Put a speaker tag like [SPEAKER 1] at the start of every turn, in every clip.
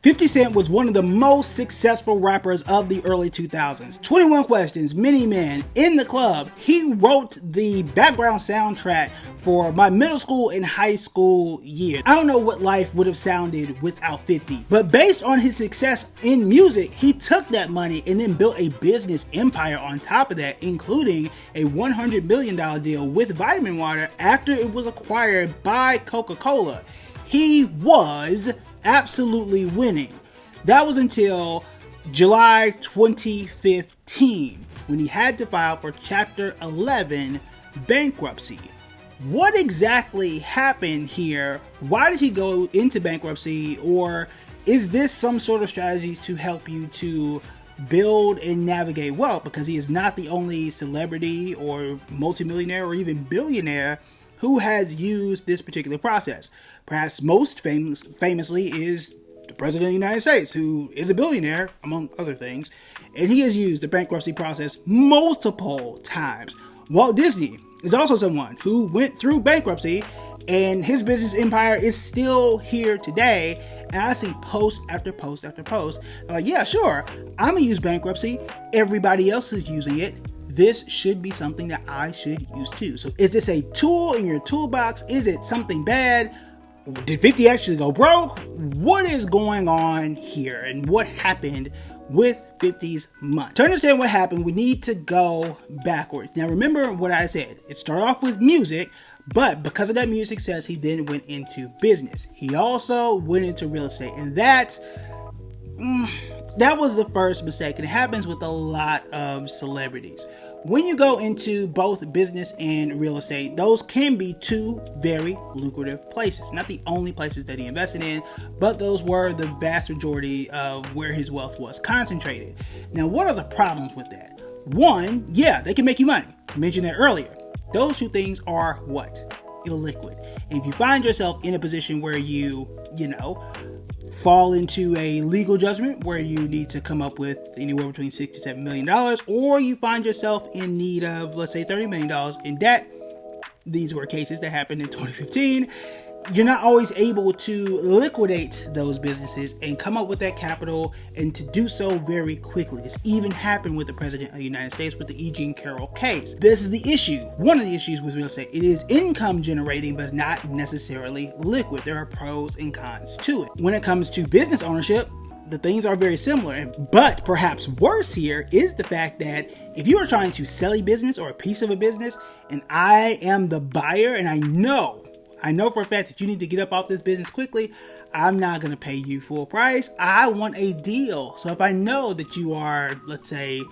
[SPEAKER 1] 50 Cent was one of the most successful rappers of the early 2000s. 21 Questions, Many Men, In the Club. He wrote the background soundtrack for my middle school and high school years. I don't know what life would have sounded without 50, but based on his success in music, he took that money and then built a business empire on top of that, including a $100 million deal with Vitamin Water after it was acquired by Coca-Cola. He was absolutely winning. That was until July 2015 when he had to file for Chapter 11 bankruptcy. What exactly happened here? Why did he go into bankruptcy? Or is this some sort of strategy to help you to build and navigate wealth? Because he is not the only celebrity or multimillionaire or even billionaire who has used this particular process. Perhaps most famously is the President of the United States, who is a billionaire, among other things, and he has used the bankruptcy process multiple times. Walt Disney is also someone who went through bankruptcy, and his business empire is still here today. And I see post after post after post, like, yeah, sure, I'm gonna use bankruptcy. Everybody else is using it. This should be something that I should use too. So is this a tool in your toolbox? Is it something bad? Did 50 actually go broke? What is going on here and what happened with 50's money? To understand what happened, we need to go backwards. Now remember what I said. It started off with music, but because of that music success, he then went into business. He also went into real estate, and that was the first mistake. And it happens with a lot of celebrities. When you go into both business and real estate, those can be two very lucrative places. Not the only places that he invested in, but those were the vast majority of where his wealth was concentrated. Now, what are the problems with that? One, yeah, they can make you money. I mentioned that earlier. Those two things are what? Illiquid. And if you find yourself in a position where you fall into a legal judgment where you need to come up with anywhere between $6 to $7 million, or you find yourself in need of, let's say, $30 million in debt. These were cases that happened in 2015. You're not always able to liquidate those businesses and come up with that capital, and to do so very quickly. This even happened with the President of the United States with the E. Jean Carroll case. This is the issue. One of the issues with real estate. It is income generating, but not necessarily liquid. There are pros and cons to it. When it comes to business ownership, the things are very similar, but perhaps worse here is the fact that if you are trying to sell a business or a piece of a business, and I am the buyer, and I know for a fact that you need to get up off this business quickly, I'm not going to pay you full price. I want a deal. So if I know that you are, let's say,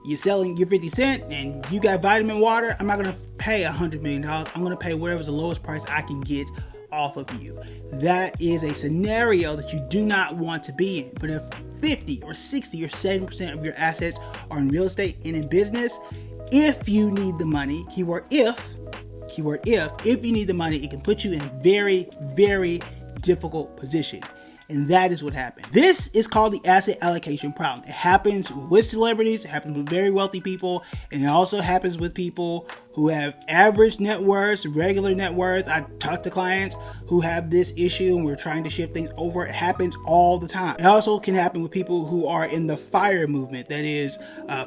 [SPEAKER 1] you're selling your 50 Cent and you got Vitamin Water, I'm not going to pay $100 million. I'm going to pay whatever's the lowest price I can get off of you. That is a scenario that you do not want to be in. But if 50 or 60 or 70% of your assets are in real estate and in business, if you need the money, keyword if you need the money, it can put you in a very, very difficult position. And that is what happened. This is called the asset allocation problem. It happens with celebrities, it happens with very wealthy people, and it also happens with people who have average net worth, regular net worth. I talk to clients who have this issue and we're trying to shift things over. It happens all the time. It also can happen with people who are in the FIRE movement, that is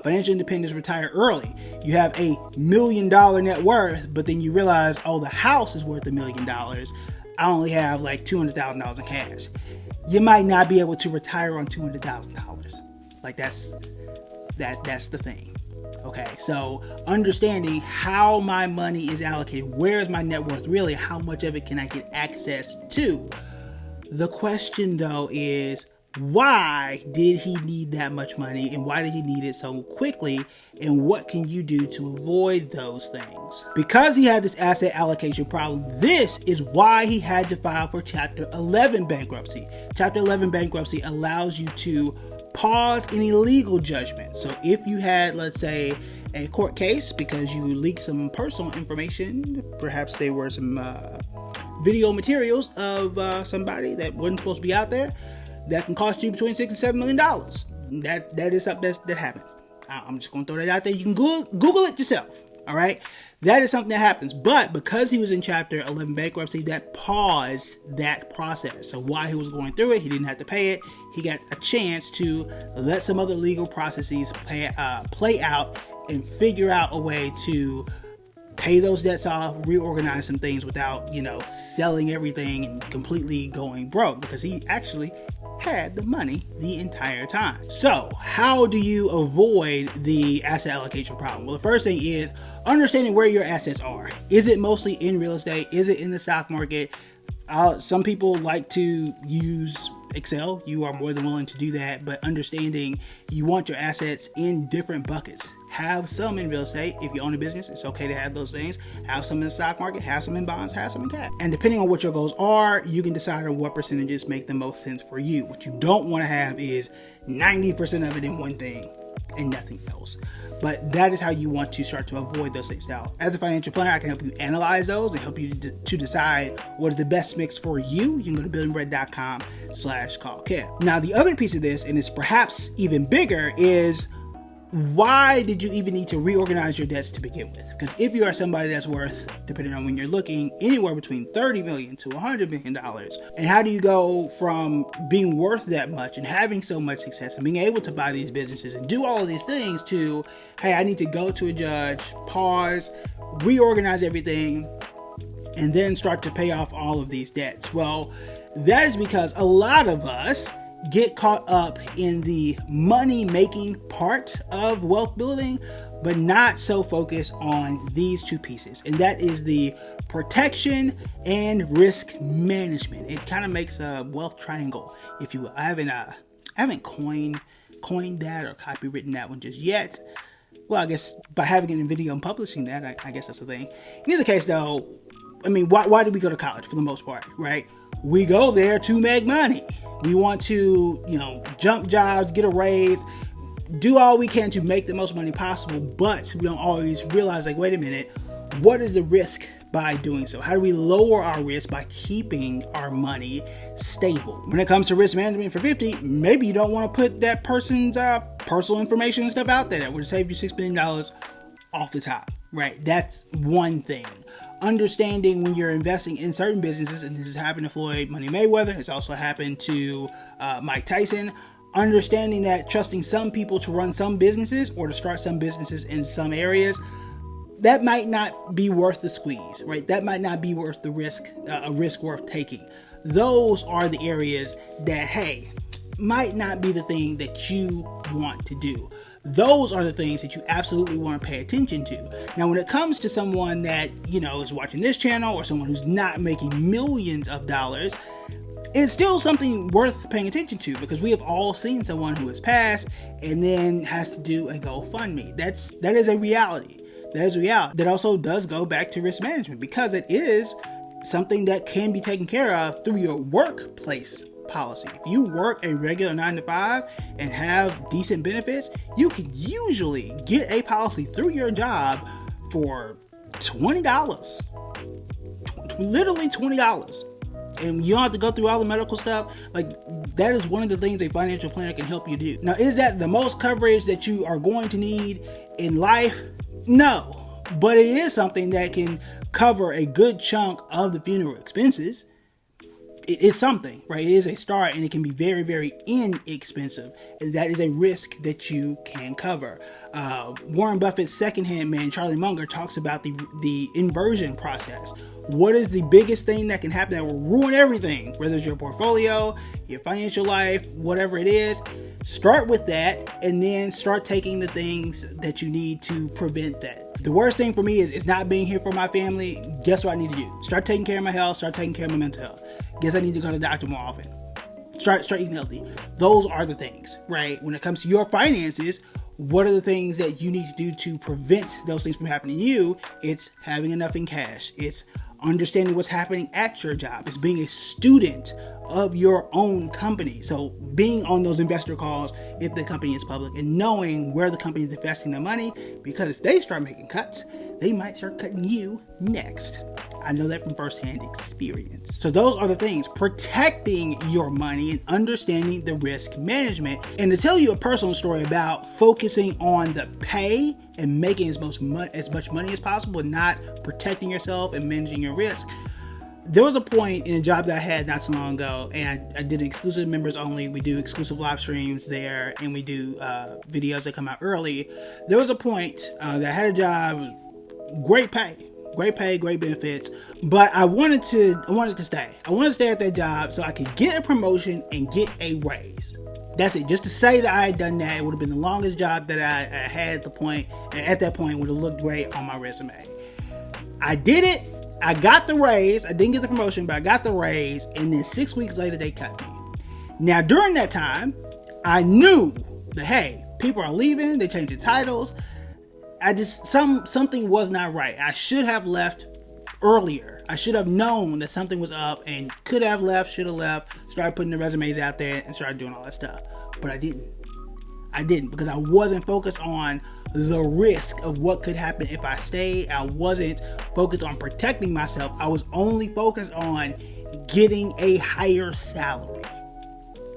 [SPEAKER 1] financial independence, retire early. You have $1 million net worth, but then you realize, oh, the house is worth $1 million. I only have like $200,000 in cash. You might not be able to retire on $200,000. Like that's the thing. Okay, so understanding how my money is allocated, where is my net worth really, how much of it can I get access to? The question though is, why did he need that much money, and why did he need it so quickly, and what can you do to avoid those things? Because he had this asset allocation problem, this is why he had to file for Chapter 11 bankruptcy. Chapter 11 bankruptcy allows you to pause any legal judgment. So if you had, let's say, a court case because you leaked some personal information, perhaps there were some video materials of somebody that wasn't supposed to be out there, that can cost you between $6 and $7 million. That is something that happened. I'm just going to throw that out there. You can Google it yourself. All right. That is something that happens. But because he was in Chapter 11 bankruptcy, that paused that process. So while he was going through it, he didn't have to pay it. He got a chance to let some other legal processes play out and figure out a way to pay those debts off, reorganize some things without, selling everything and completely going broke, because he actually had the money the entire time. So how do you avoid the asset allocation problem? Well, the first thing is understanding where your assets are. Is it mostly in real estate? Is it in the stock market? Some people like to use Excel. You are more than willing to do that, but understanding you want your assets in different buckets. Have some in real estate. If you own a business, it's okay to have those things. Have some in the stock market, have some in bonds, have some in cash. And depending on what your goals are, you can decide on what percentages make the most sense for you. What you don't want to have is 90% of it in one thing and nothing else. But that is how you want to start to avoid those things. Now, as a financial planner, I can help you analyze those and help you to decide what is the best mix for you. You can go to buildingbread.com/call-Kev. Now, the other piece of this, and it's perhaps even bigger, is why did you even need to reorganize your debts to begin with? Because if you are somebody that's worth, depending on when you're looking, anywhere between $30 million to $100 million, and how do you go from being worth that much and having so much success and being able to buy these businesses and do all of these things to, hey, I need to go to a judge, pause, reorganize everything, and then start to pay off all of these debts? Well, that is because a lot of us get caught up in the money-making part of wealth building, but not so focused on these two pieces. And that is the protection and risk management. It kind of makes a wealth triangle, if you will. I haven't coined that or copywritten that one just yet. Well, I guess by having it in video and publishing that, I guess that's the thing. In either case, though, I mean, why do we go to college for the most part, right? We go there to make money. We want to, jump jobs, get a raise, do all we can to make the most money possible, but we don't always realize, like, wait a minute, what is the risk by doing so? How do we lower our risk by keeping our money stable? When it comes to risk management for 50, maybe you don't want to put that person's personal information and stuff out there that would save you $6 billion off the top, right? That's one thing. Understanding when you're investing in certain businesses, and this has happened to Floyd Money Mayweather, it's also happened to Mike Tyson, understanding that trusting some people to run some businesses or to start some businesses in some areas, that might not be worth the squeeze, right? That might not be worth the risk, a risk worth taking. Those are the areas that, hey, might not be the thing that you want to do. Those are the things that you absolutely want to pay attention to. Now, when it comes to someone that, is watching this channel or someone who's not making millions of dollars, it's still something worth paying attention to, because we have all seen someone who has passed and then has to do a GoFundMe. That is a reality. That is a reality. That also does go back to risk management, because it is something that can be taken care of through your workplace policy. If you work a regular 9-to-5 and have decent benefits, you can usually get a policy through your job for $20. Literally $20. And you don't have to go through all the medical stuff. Like, that is one of the things a financial planner can help you do. Now, is that the most coverage that you are going to need in life? No. But it is something that can cover a good chunk of the funeral expenses. It's something, right? It is a start, and it can be very, very inexpensive. And that is a risk that you can cover. Warren Buffett's second-hand man, Charlie Munger, talks about the inversion process. What is the biggest thing that can happen that will ruin everything? Whether it's your portfolio, your financial life, whatever it is, start with that, and then start taking the things that you need to prevent that. The worst thing for me is not being here for my family. Guess what I need to do? Start taking care of my health, start taking care of my mental health. Guess I need to go to the doctor more often. Start eating healthy. Those are the things, right? When it comes to your finances, what are the things that you need to do to prevent those things from happening to you? It's having enough in cash. It's understanding what's happening at your job. It's being a student of your own company. So being on those investor calls if the company is public and knowing where the company is investing their money, because if they start making cuts, they might start cutting you next. I know that from firsthand experience. So those are the things: protecting your money and understanding the risk management. And to tell you a personal story about focusing on the pay and making as much money as possible and not protecting yourself and managing your risk. There was a point in a job that I had not too long ago, and I did exclusive members only. We do exclusive live streams there, and we do videos that come out early. There was a point that I had a job, great pay, great benefits, but I wanted to stay. I wanted to stay at that job so I could get a promotion and get a raise. That's it. Just to say that I had done that, it would have been the longest job that I had at the point. And at that point, would have looked great on my resume. I did it. I got the raise. I didn't get the promotion, but I got the raise. And then 6 weeks later, they cut me. Now, during that time, I knew that, hey, people are leaving. They changed the titles. Something was not right. I should have left earlier. I should have known that something was up and should have left, started putting the resumes out there and started doing all that stuff. But I didn't because I wasn't focused on the risk of what could happen if I stayed. I wasn't focused on protecting myself. I was only focused on getting a higher salary,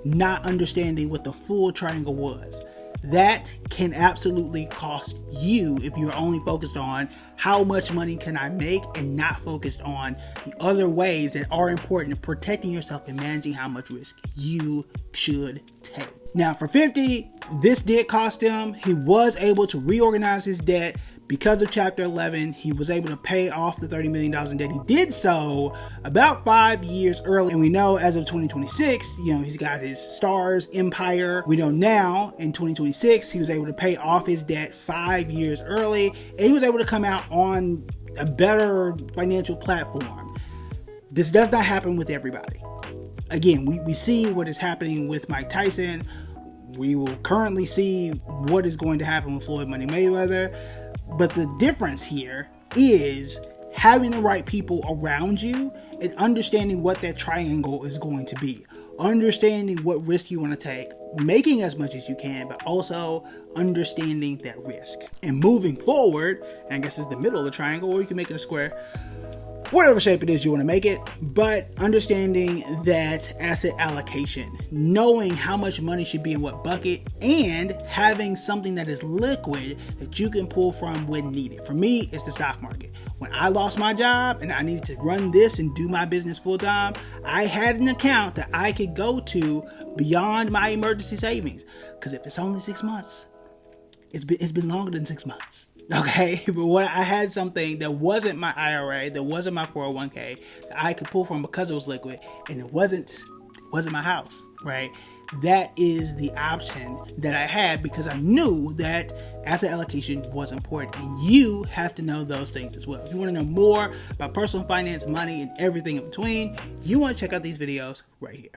[SPEAKER 1] not understanding what the full triangle was. That can absolutely cost you if you're only focused on how much money can I make and not focused on the other ways that are important to protecting yourself and managing how much risk you should take. Now for 50, this did cost him. He was able to reorganize his debt. Because of Chapter 11, he was able to pay off the $30 million in debt. He did so about 5 years early. And we know as of 2026, he's got his stars empire. We know now in 2026, he was able to pay off his debt 5 years early. And he was able to come out on a better financial platform. This does not happen with everybody. Again, we see what is happening with Mike Tyson. We will currently see what is going to happen with Floyd Money Mayweather. But the difference here is having the right people around you and understanding what that triangle is going to be. Understanding what risk you want to take, making as much as you can, but also understanding that risk. And moving forward, and I guess it's the middle of the triangle, or you can make it a square, whatever shape it is you want to make it, but understanding that asset allocation, knowing how much money should be in what bucket, and having something that is liquid that you can pull from when needed. For me, it's the stock market. When I lost my job and I needed to run this and do my business full time, I had an account that I could go to beyond my emergency savings. Because if it's only 6 months, it's been longer than 6 months. Okay, but what I had something that wasn't my IRA, that wasn't my 401k, that I could pull from because it was liquid, and it wasn't my house, right? That is the option that I had because I knew that asset allocation was important, and you have to know those things as well. If you want to know more about personal finance, money, and everything in between, you want to check out these videos right here.